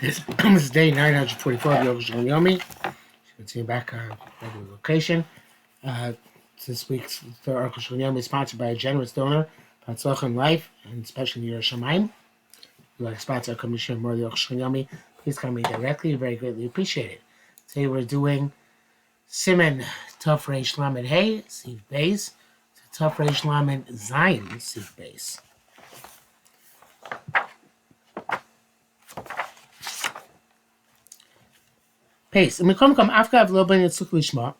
This is day 944 of Arukh HaShulchan Yomi. Continue back on regular location. This week's Arukh HaShulchan Yomi is sponsored by a generous donor, Patzlach in Life, and especially Yerushalayim. If you like to sponsor our commission more of the Arukh HaShulchan Yomi, please come me directly. Very greatly appreciate it. Today we're doing Siman Tov Reish Lamed Hey, Siv Beis, to Tov Reish Lamed Zayin, Siv Beis. Pace. And we come after lo ben sukkah lishma.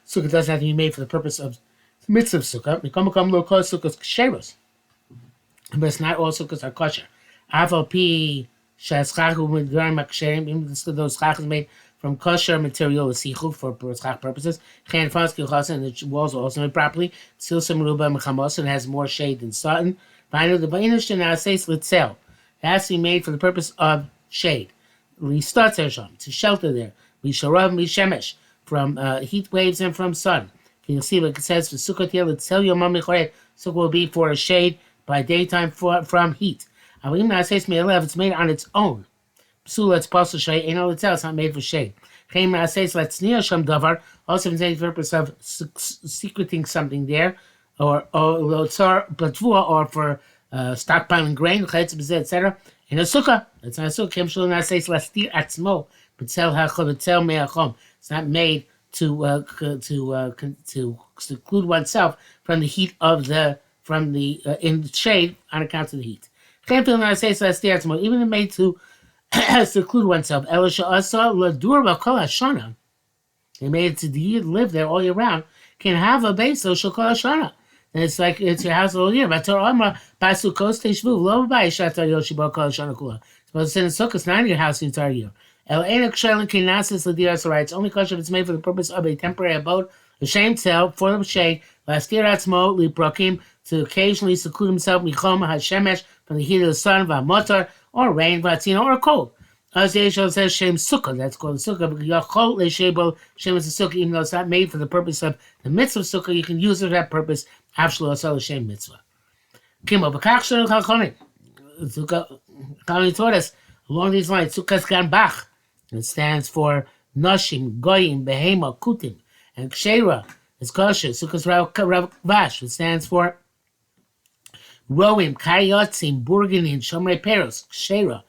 Sukkah doesn't have to be made for the purpose of mitzvah sukkah. We come lo kol sukkahs ksheros. But it's not all sukkahs are kosher. Aval pi shaschachu midgarim aksherim. Even those schachas made from kosher material asichu for schach purposes. Chen fanski chasen, and the walls are also made properly. Still some ruba mechamos, and has more shade than satin. Finally, the bainish and aseis litzel. It has to be made for the purpose of shade. To shelter there, from heat waves and from sun. You can see what it says for Sukkah will be for a shade by daytime from heat. If it's made on its own, it's not made for shade. Also, it's made for the purpose of secreting something there, or for stockpiling grain, etc. In a sukkah, it's not a sukkah. It's not made to seclude oneself from the heat of in the shade on account of the heat. Even made to seclude oneself. They made it to live there all year round. Can have a base so shall and it's like it's your house all year. But Torah Basukos Teshvu, Lo Bai Shatar Yoshiba Kol Shana Kula. Supposed to send a sukkah, it's not in your house the entire year. El Enak Shelin Kinasis Ladiras rights. Only kosher if it's made for the purpose of a temporary abode, a shame tell for the shade, last year Atzmo, Liprokim, to occasionally seclude himself, Michom Hashemesh, from the heat of the sun, Vamotar, or rain, Vatina, or cold. As Yeshua says, Shem Sukkah, that's called a sukkah, because Yachol Leshebel, Shem is a sukkah, even though it's not made for the purpose of the mitzvah of sukkah, you can use it for that purpose. Afshlo Asal Shem mitzvah. Kimo Bakachshon Chalchonim. Chachamim taught us along these lines. Sukkahs Ganbach. It stands for Noshim, Goyim, Behema, Kutim, and Kshera is kosher. Sukkahs Ravash. It stands for Roim, Karyotzim, Burganin, Shomrei Peros, Kshera.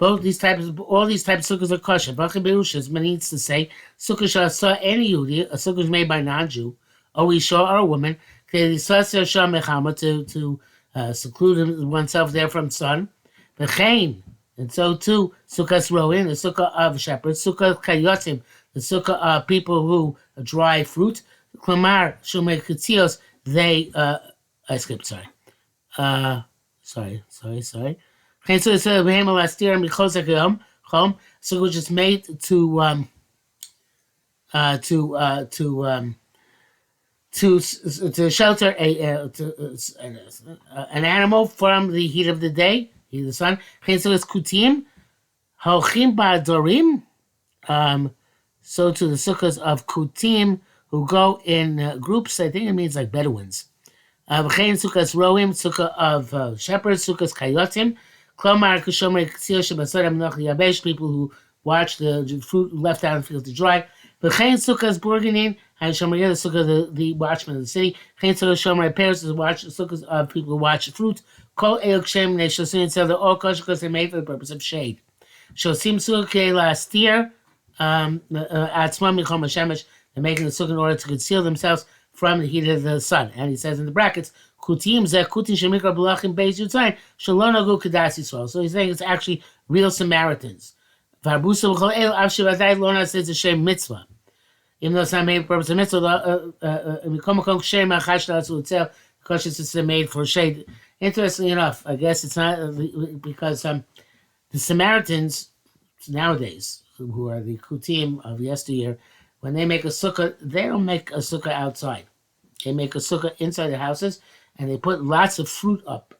All these types of sukkahs are kosher. Bachim Berushas means to say sukkah saw any Yehudi. A sukkah is made by non-Jew, or Isha or a woman. To seclude oneself there from sun. And so too, Sukkahs Roin, the Sukkah of shepherds, Sukkah Kayotim, the Sukkah of people who dry fruit. Klamar, Shumei Ketzios, they, I skipped, sorry. Sukkah which is made to shelter an animal from the heat of the day, heat of the sun. So to the sukkahs of kutim who go in groups, I think it means like Bedouins. Sukkahs roim, sukkah of shepherds, sukkahs kayotim. People who watch the fruit left out in the field to dry. Sukkahs burganin. And Shomer the sukkah, the watchman of the city. Chen sukkah Shomer Paris is sukkahs of people who watch fruit. Kol elk shem they shall soon sell the all kosher because they're made for the purpose of shade. Shosim sukkah last year. Atzmam michom hashemesh. They're making the sukkah in order to conceal themselves from the heat of the sun. And he says in the brackets, kutim zeh kutim shemikra b'lachim beis yutzayin shalon agu kadas Yisrael. So he's saying it's actually real Samaritans. Varbusa b'chol el avshivadai lona says the shem mitzvah. Even though it's not made for the purpose of mitzvah, because it's made for shade. Interestingly enough, I guess it's not because the Samaritans nowadays, who are the Kutim of yesteryear, when they make a sukkah, they don't make a sukkah outside. They make a sukkah inside the houses, and they put lots of fruit up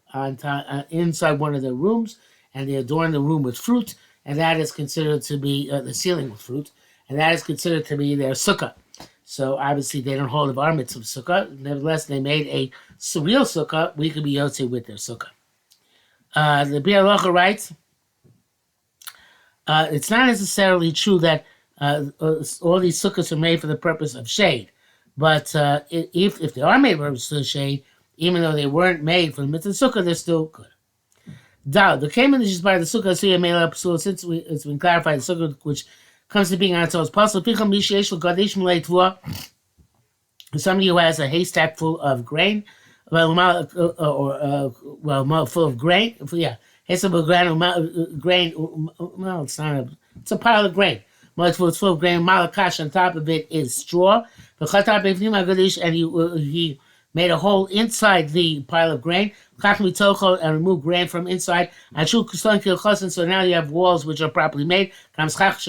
inside one of their rooms, and they adorn the room with fruit, and that is considered to be the ceiling with fruit. And that is considered to be their sukkah. So obviously they don't hold the bar mitzvah sukkah. Nevertheless, they made a real sukkah. We could be yotze with their sukkah. The Biur Halacha writes, It's not necessarily true that all these sukkahs are made for the purpose of shade, but if they are made for the purpose of shade, even though they weren't made for the mitzvah sukkah, they're still good. Dal, the came in is by the sukkah suya made up. So since it's been clarified, the sukkah which comes to being on its own possible. Picham mishesh l'gadesh milei tvua. Somebody who has a haystack full of grain, full of grain. Yeah, haystack full of grain. No, it's not a. It's a pile of grain. It's full of grain. Malakash on top of it is straw. And he made a hole inside the pile of grain. And remove grain from inside. So now you have walls which are properly made. And the schach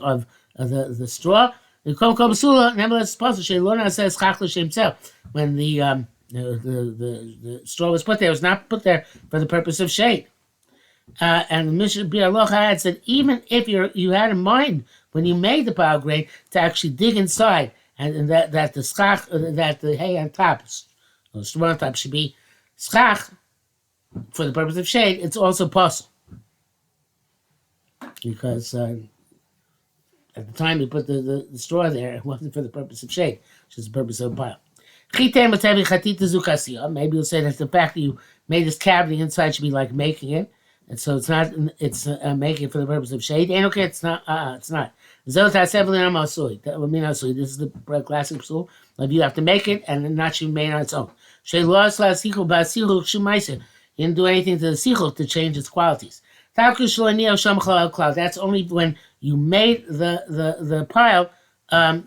of the straw. Nevertheless, it's possible. Says when the straw was put there, it was not put there for the purpose of shade. And the Mishnah Bialocha had said, even if you had in mind when you made the pile of grain to actually dig inside, and that the schach, that the hay on top, the straw on top should be schach for the purpose of shade, it's also possible. Because at the time you put the straw there, it wasn't for the purpose of shade, which is the purpose of a pile. Maybe you'll say that the fact that you made this cavity inside should be like making it, and so it's making it for the purpose of shade. And okay, it's not. It's not. This is the classic psul. Like you have to make it, and not should be made on its own. You didn't do anything to the sichel to change its qualities. That's only when you made the pile,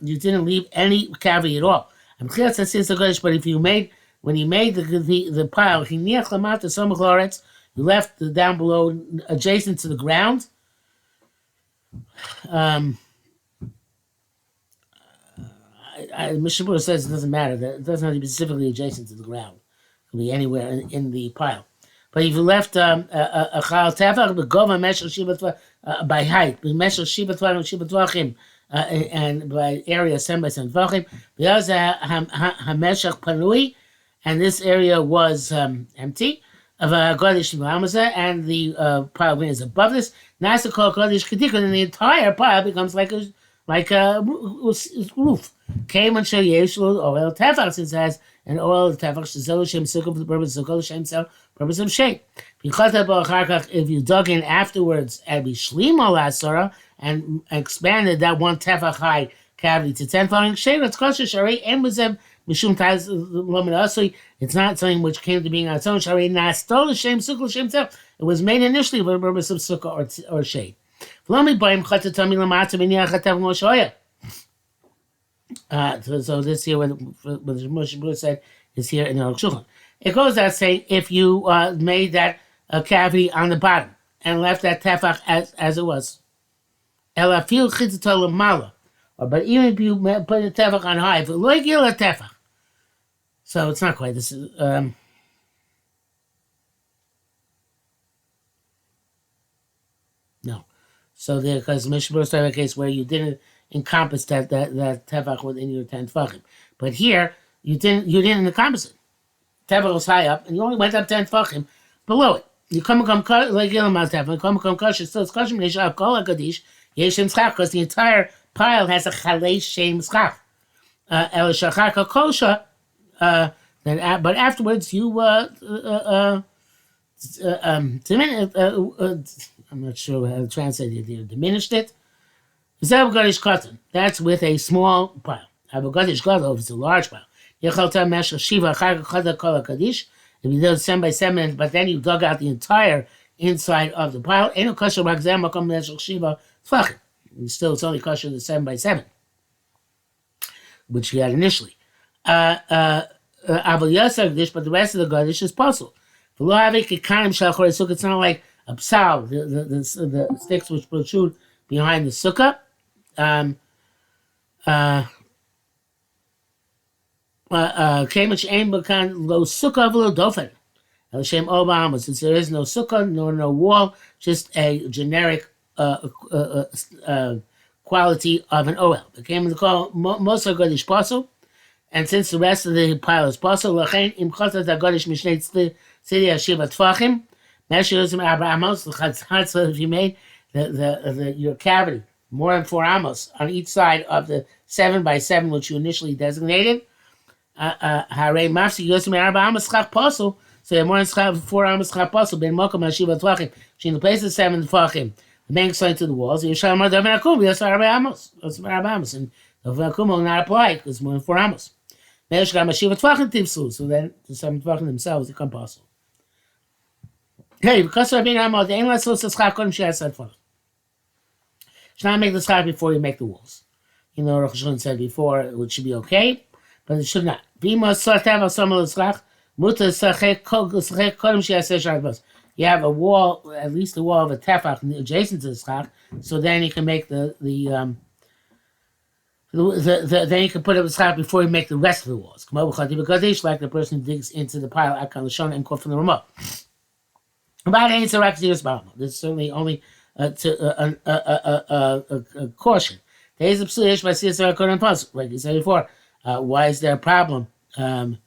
you didn't leave any cavity at all. But if you made, when you made the pile, you left down below adjacent to the ground. Mishabur says it doesn't matter. That it doesn't have to be specifically adjacent to the ground. It can be anywhere in the pile. But if you left a chal tefach begova meshel shiva by height, meshel shiva tvachim, and by area 7 by 7 tvachim, because hameshach panui, and this area was empty of a godish and the pile is above this. Nasa called godish kedika, and the entire pile becomes like a roof. Came on shayesh oil tefach, since it has an oil tefach shezol shem sukkah for the purpose of kol shem cell, purpose of shade. If you dug in afterwards and bishlima lasara and expanded that one tefach high cavity to 10 following shade, it's kosher shari and wazem mishum taz lominasui. It's not something which came to being on its own. Shari nastol shem sukkah shem cell. It was made initially for the purpose of sukkah or shade. So this here, what Moshe Bruce said, is here in the Arukh HaShulchan. It goes out saying, if you made that cavity on the bottom and left that tefach as it was, but even if you put the tefach on high, so it's not quite this. No. So there, because Mishnah started a case where you didn't encompass that tefach within your 10 tefachim, but here you didn't encompass it. Tefach was high up, and you only went up 10 tefachim below it. You come like Yilamal tefach, come kosher, still it's kosher. Yeshav kol hakadish yeshem schach, because the entire pile has a chalesh shem schach. El shachar kosher. But afterwards you I'm not sure how to translate it here. Diminished it. That's with a small pile. If it's a large pile. If you did 7 by 7, but then you dug out the entire inside of the pile, still it's only kosher the 7 by 7, which you had initially. But the rest of the garnish is possible. It's not like a psal, the sticks which protrude behind the sukkah. Since there is no sukkah nor no wall, just a generic quality of an oil. It came to call most of Godish Pasul, and since the rest of the pile is Pasul, if you made your cavity more than 4 amos on each side of the 7 by 7 which you initially designated. Hare mafsi yosim 4 amos chak pasul. So you have more than 4 amos chak pasul. Ben mokom hashiva tvachim. She in the place of 7 tvachim. The bank side to the walls. You shall more daven akum. Yes, 4 amos. That's 4 amos, and daven akum will not apply because it's more than 4 amos. Me'esh gam hashiva tvachim tivsu. So then the 7 tvachim themselves become pasul. Hey, because Rabbi Nahman, the English says schach kodem she has said for. Should not make the schach before you make the walls. You know, Arukh HaShulchan said before it should be okay, but it should not. V'ima sartev asamol schach muta schach kodem she has said shad. You have a wall, at least a wall of a tefach adjacent to the schach, so then you can make then you can put up the schach before you make the rest of the walls. Like the person who digs into the pile akan l'shon and quote from the remote. This is certainly only a caution. Like you said before, why is there a problem to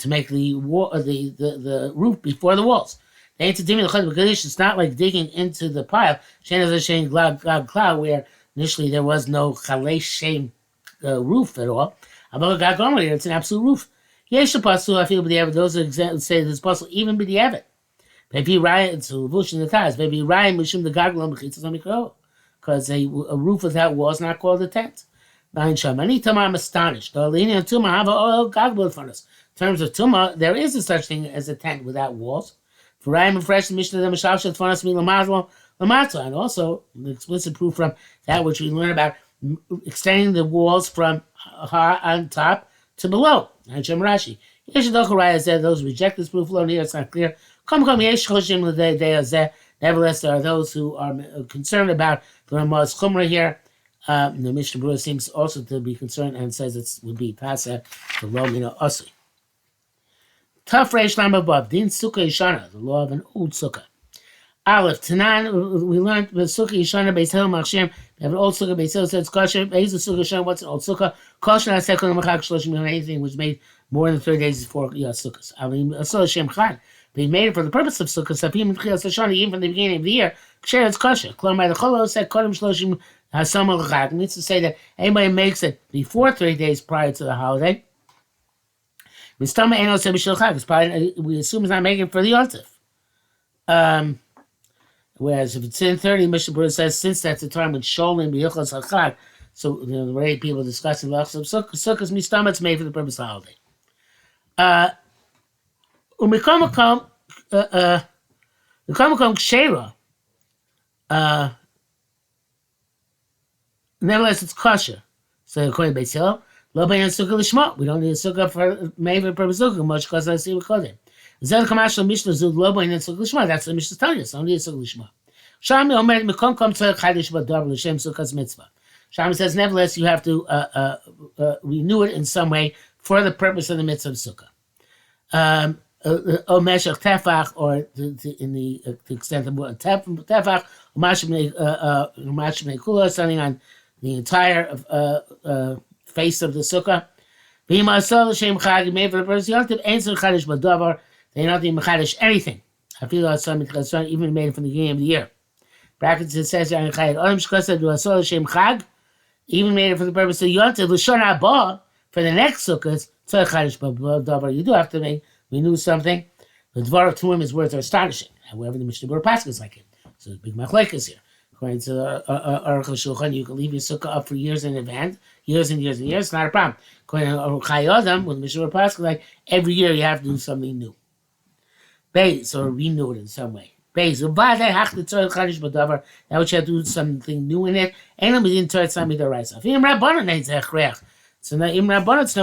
make the wall, the roof before the walls? It's not like digging into the pile. Where initially there was no chalesh shem roof at all. It's an absolute roof. I feel those who say this is possible even b'diavad. Maybe Ryan to Vush the Taz. Maybe Ryan Mishum the Gaglam because a roof without walls not called a tent. I'm astonished. In terms of Tumah, there is a such thing as a tent without walls. For Ryan fresh Mishnah the Mishal Fanas Lamata, and also the explicit proof from that which we learn about extending the walls from on top to below. And Rashi. Yeshadokharaya said those who reject this proof alone here, it's not clear. Nevertheless, there are those who are concerned about the Ramah's Chumrah here. The Mishnah Berurah seems also to be concerned and says it would be Paseh, the law Osri. Tough Reish Lam above, Din Sukkah Yishana, the law of an old Sukkah. Aleph, Tanan, we learned with Sukkah Yishana, Beis Hillel Machshem, we have an old Sukkah, Beis Hillel says, Kosher, Beis Sukkah Yishana, what's an old Sukkah? Kosher, I said, anything was made more than 30 days before Sukkahs. I mean, Asol Shem Chad. They made it for the purpose of Sukkah. Even from the beginning of the year, it's kosher. Klomai the Cholo said Kodem Shloshim Hasamol Chag. Means to say that anybody makes it before 30 days prior to the holiday. Mistama Eno said B'Shil Chag. We assume he's not making it for the Yontif. Whereas if it's in 30, Mishnah Berurah says since that's the time when Sholim B'Yichos HaChag. So the way people discussing the Sukkah's Mistama, it's made for the purpose of the holiday. Umikom kshera. Nevertheless, it's kosher. So according to Beis Hillel, lo bayan sukkah lishma. We don't need a sukkah for made for the purpose of sukkah. Much because I see what called it. Zel kamash mishnah zud lo bayan sukkah lishma. That's the mishnah telling us. Don't need a sukkah lishma. Shami omer mikom kom tzarich chadish b'davar l'shem sukkah's mitzvah. Shami says, nevertheless, you have to renew it in some way for the purpose of the mitzvah of sukkah. Or meshach tefach, or in the extent of tefach, mashmei kula, something on the entire face of the sukkah. V'yimasol l'shem chag, made for the purpose of yontif, ein tzarich chadish b'davar. They not even chadish anything. I feel like some even made it from the beginning of the year. Brackets it says on chayid olam shkasa v'yimasol l'shem chag, even made it for the purpose of yontif l'shon haba for the next sukkahs. Tzarich chadish b'davar. You do have to renew something. The Dvar of Turim is words are astonishing. However, the Mishnah Berurah Pasuk is like it. So the big machlekes here. According to Arukh HaShulchan, you can leave your sukkah up for years in advance, years and years and years. It's not a problem. According to Arukh HaShulchan, with Mishnah Berurah Pasuk, like every year you have to do something new. Beis, or renew it in some way. Beis, that which you have to do something new in it. So now, Im Rabbanah, it's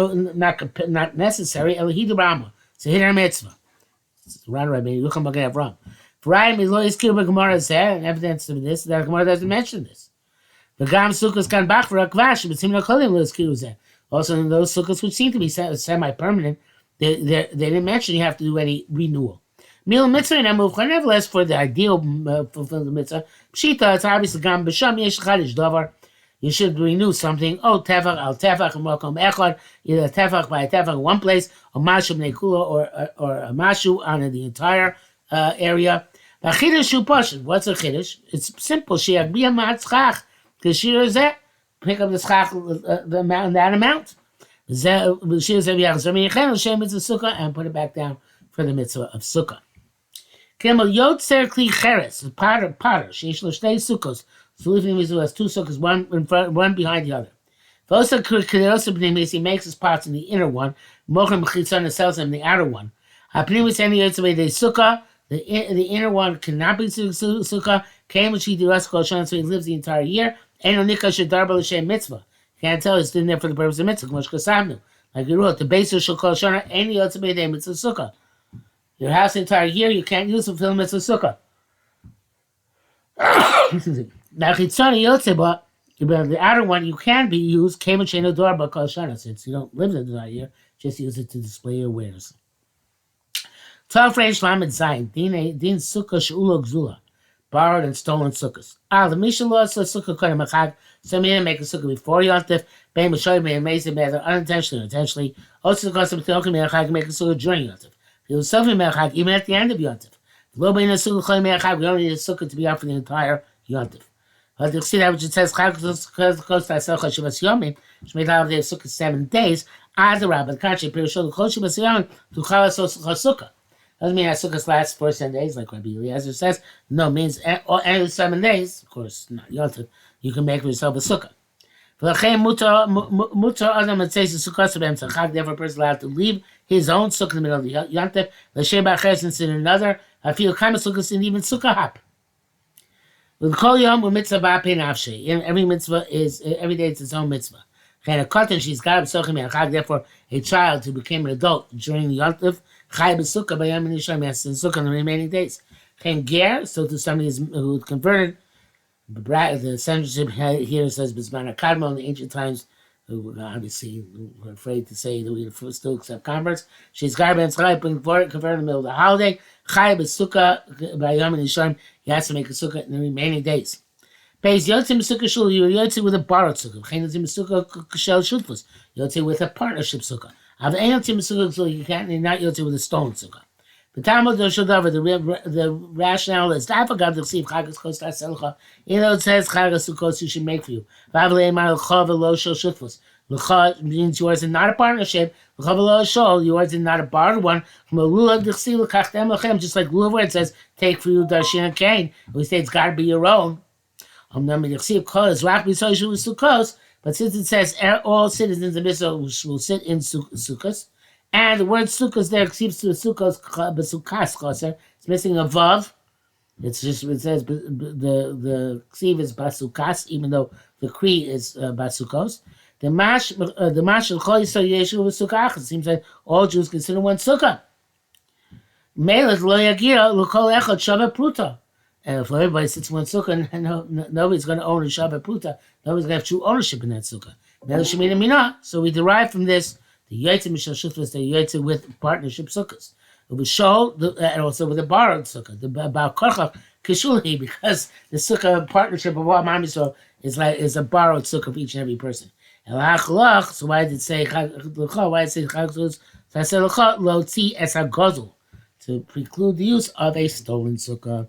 not necessary. Elahid Rama. So hit our mitzvah. Right, maybe look at Avram. Ryan is always killed by Gemara there, and evidence of this that Gemara doesn't mention this. The Gam Sukkahs can back for a kvash, but Simon Kolim was killed there. Also, in those sukkahs which seem to be semi-permanent, they didn't mention you have to do any renewal. Mil mitzvah and Amuvcha, nevertheless, for the ideal fulfillment of the mitzvah, Pshita, it's obviously Gam B'Sham Yesh Chadish Davar. You should renew something. Oh, tefach al tefach makom echad, either tefach by tefach in one place, or mashu b'nei kula, or a mashu on the entire area. Chiddush shu pashut. What's a chiddush? It's simple. She'agbiya ma'atzchach. K'shir zeh. Pick up the schach, the amount, that amount. Zeh shir zeh v'yachzor miyachem l'shem mitzvah sukkah and put it back down for the mitzvah of sukkah. Kemel yotzer kli cheres. Potter. Sheish lo shtei sukkos. So living mitzvah has two sukkahs, one in front, one behind the other. Vosa kriyosa b'nei he makes his parts in the inner one. Mochem b'chitzon and sells them in the outer one. Hapnimis any yotzer de sukkah. The inner one cannot be sukkah. Came when she so he lives the entire year. Ain't no nikah shedarba l'shem mitzvah. Can't tell he's doing there for the purpose of mitzvah. Like you wrote, the base of shulchan shana any yotzer de mitzvah sukkah. Your house the entire year you can't use to fill mitzvah sukkah. Now chitzoni yotzer, but the outer one you can be used. Came when sheno darba kol shana, since you don't live the entire year, just use it to display your wares. 12 Reish Lamed Zayin, Din Sukkah She'ulo Gzula, borrowed and stolen sukkahs. The Mishnah law says sukkah kodem achag, so meaning make a sukkah before Yontif, bein m'shoy bein amazing, whether unintentionally or intentionally. Also, the custom to make a sukkah during Yontif. If it was something me'achag, even at the end of Yontif. Lo bein a sukkah kodem me'achag, we only need a sukkah to be out for the entire Yontif. But you see that which it says chag kos ta'asel chashivas yomin, which made out of the sukkah 7 days. The rabbi, the country, pirishol chashivas yomin to chalas sukkah. Doesn't mean that sukkahs last for 7 days, like Rabbi Eliezer says. No, it means any 7 days. Of course, not Yontif. You can make for yourself a sukkah. Therefore, a person allowed to leave his own sukkah in the middle of the Yontif. L'shem ba'acher, since in another, I feel kind of sukkahs and even sukkah hop. With kol yom u'mitzvah ba'pei nafshei. Every mitzvah is every day it's its own mitzvah. A cotton she's got therefore a child who became an adult during the Yontif. Chai b'sukkah b'yom nisham has to sukkah on the remaining days. Came ger, so to somebody who converted. The censorship here says b'zman hakadmon in the ancient times, who obviously were afraid to say that we still accept converts. She's got ben tzchai converted in the middle of the holiday. Chai b'sukkah b'yom nisham, he has to make a sukkah in the remaining days. Pays yotzim sukkah shul, you yotzim with a borrowed sukkah. Chen yotzim sukkah kashel shutfus, yotzim with a partnership sukkah. Av ein yotzim sukkah shul, you can't, you're not yotzim with a stolen sukkah. The rationale is that forgot to see chagas kos ta'aselcha. You know it says chagas sukkos you should make for you. Vav le'emar l'cha v'lo shel shutfus. L'cha means yours is not a partnership. L'cha v'lo shel, yours is not a borrowed one. From a lulav d'chsi l'kachtem l'chem, just like lulav where it says take for you darshin and kain. We say it's got to be your own. But since it says all citizens of Israel will sit in sukkahs, and the word sukkahs there seems to sukkahs b'sukas chaser, it's missing a vav. It's just it says the ksiv is basukas, even though the kri is basukos. The mash chol yisrael yeshu b'sukkah. It seems like all Jews consider one sukkah. Melech lo yagira l'kol echad shava pruta. And if everybody sits in one sukkah, nobody's going to own a Shabbat Pruta. Nobody's going to have true ownership in that sukkah. So we derive from this the Yotzei Mishal Shutfus, the Yotzei with partnership sukkahs. It was shown, and also with a borrowed sukkah, the Baal Korchach Kishuli, because the sukkah partnership of all Mam Yisrael is a borrowed sukkah of each and every person. So why did it say Lo Tzi Es HaGozul, to preclude the use of a stolen sukkah?